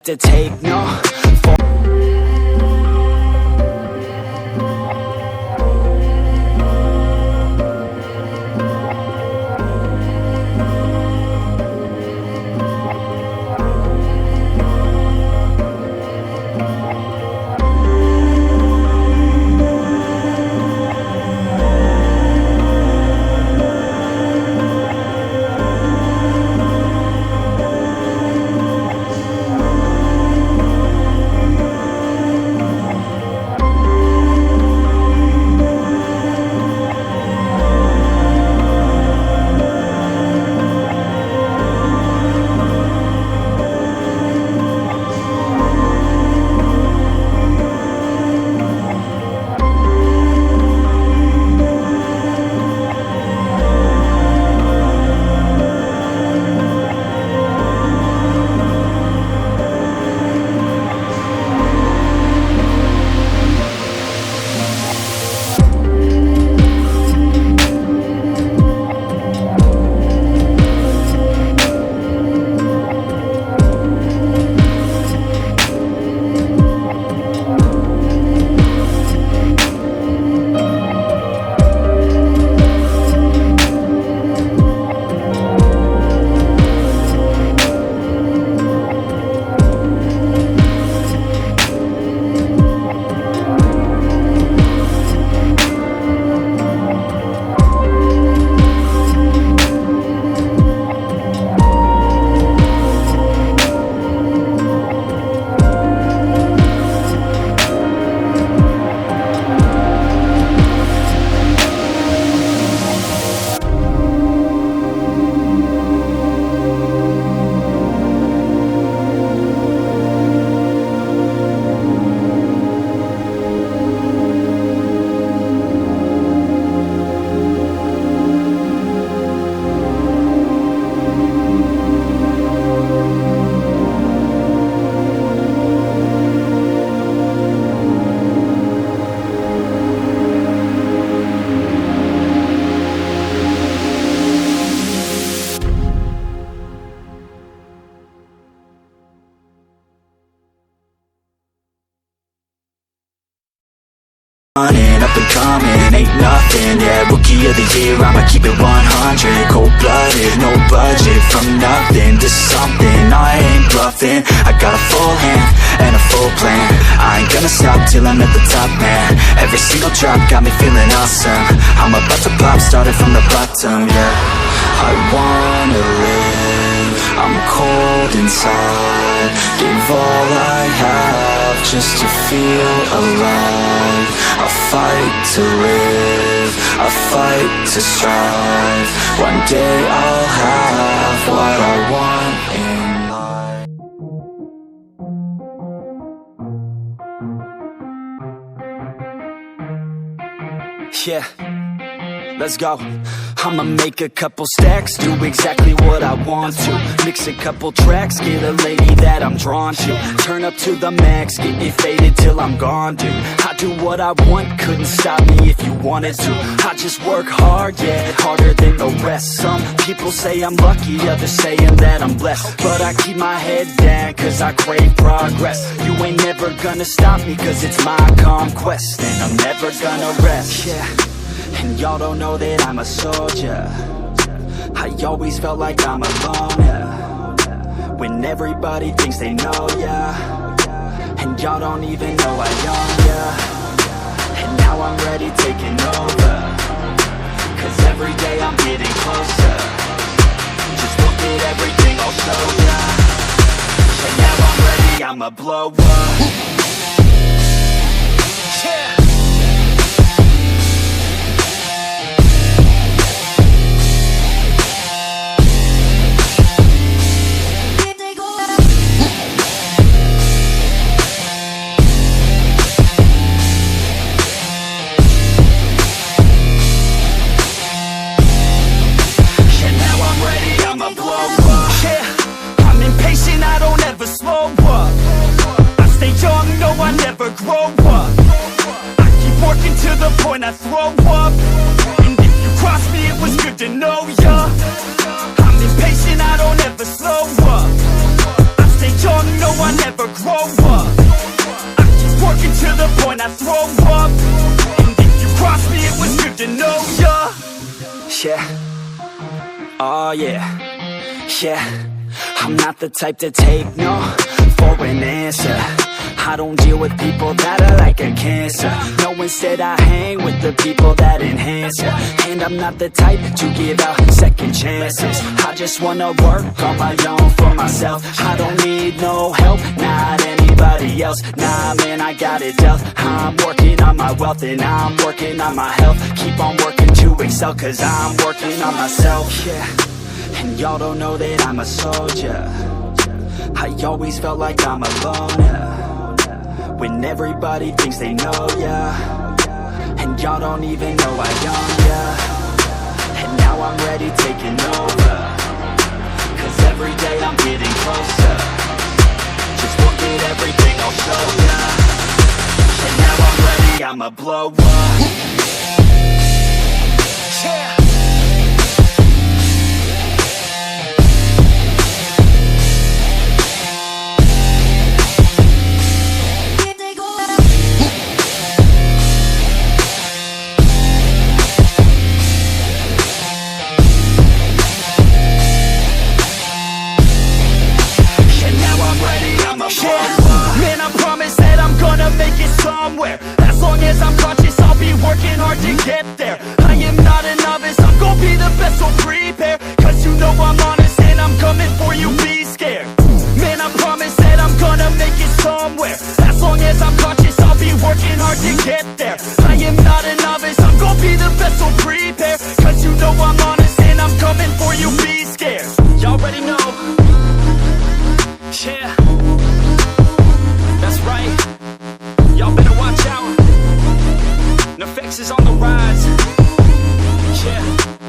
To take no Up and coming, ain't nothing, yeah, rookie of the year, I'ma keep it 100, cold-blooded, no budget, from nothing to something, I ain't bluffing, I got a full hand, and a full plan, I ain't gonna stop till I'm at the top, man, every single drop got me feeling awesome, I'm about to pop, started from the bottom, yeah, I wanna live, I'm cold inside. Gave all I have just to feel alive. I fight to live, I fight to strive. One day I'll have what I want in life. Yeah, let's go. I'ma make a couple stacks, do exactly what I want to. Mix a couple tracks, get a lady that I'm drawn to. Turn up to the max, get me faded till I'm gone, dude. I do what I want, couldn't stop me if you wanted to. I just work hard, yeah, harder than the rest. Some people say I'm lucky, others saying that I'm blessed. But I keep my head down, cause I crave progress. You ain't never gonna stop me, cause it's my conquest. And I'm never gonna rest, yeah. And y'all don't know that I'm a soldier. I always felt like I'm alone, yeah. When everybody thinks they know, yeah. And y'all don't even know I own, yeah. And now I'm ready taking over, cause every day I'm getting closer. Just look at everything I'll show ya. And now I'm ready, I'ma blow up. Yeah. I throw up, and if you cross me, it was good to know ya. I'm impatient, I don't ever slow up. I stay young, no, I never grow up. I keep working to the point I throw up, and if you cross me, it was good to know ya. Yeah, oh yeah, yeah. I'm not the type to take no for an answer. I don't deal with people that are like a cancer. No, instead I hang with the people that enhance ya. And I'm not the type to give out second chances. I just wanna work on my own for myself. I don't need no help, not anybody else. Nah, man, I got it dealt. I'm working on my wealth and I'm working on my health. Keep on working to excel, cause I'm working on myself. Yeah, and y'all don't know that I'm a soldier. I always felt like I'm alone, yeah. When everybody thinks they know, yeah. And y'all don't even know I own, yeah. And now I'm ready taking over, cause every day I'm getting closer. Just look at everything I'll show ya. And now I'm ready, I'ma blow up. Yeah. Make it somewhere. As long as I'm conscious, I'll be working hard to get there. I am not a novice, I'm gonna be the best, so prepare. Cause you know I'm honest and I'm coming for you, be scared. Man, I promise that I'm gonna make it somewhere. As long as I'm conscious, I'll be working hard to get there. I am not a novice, I'm gonna be the best, so prepare. Cause you know I'm honest and I'm coming for you, be scared. Y'all already know. Yeah, that's right. Y'all better watch out. NFX is on the rise. Yeah.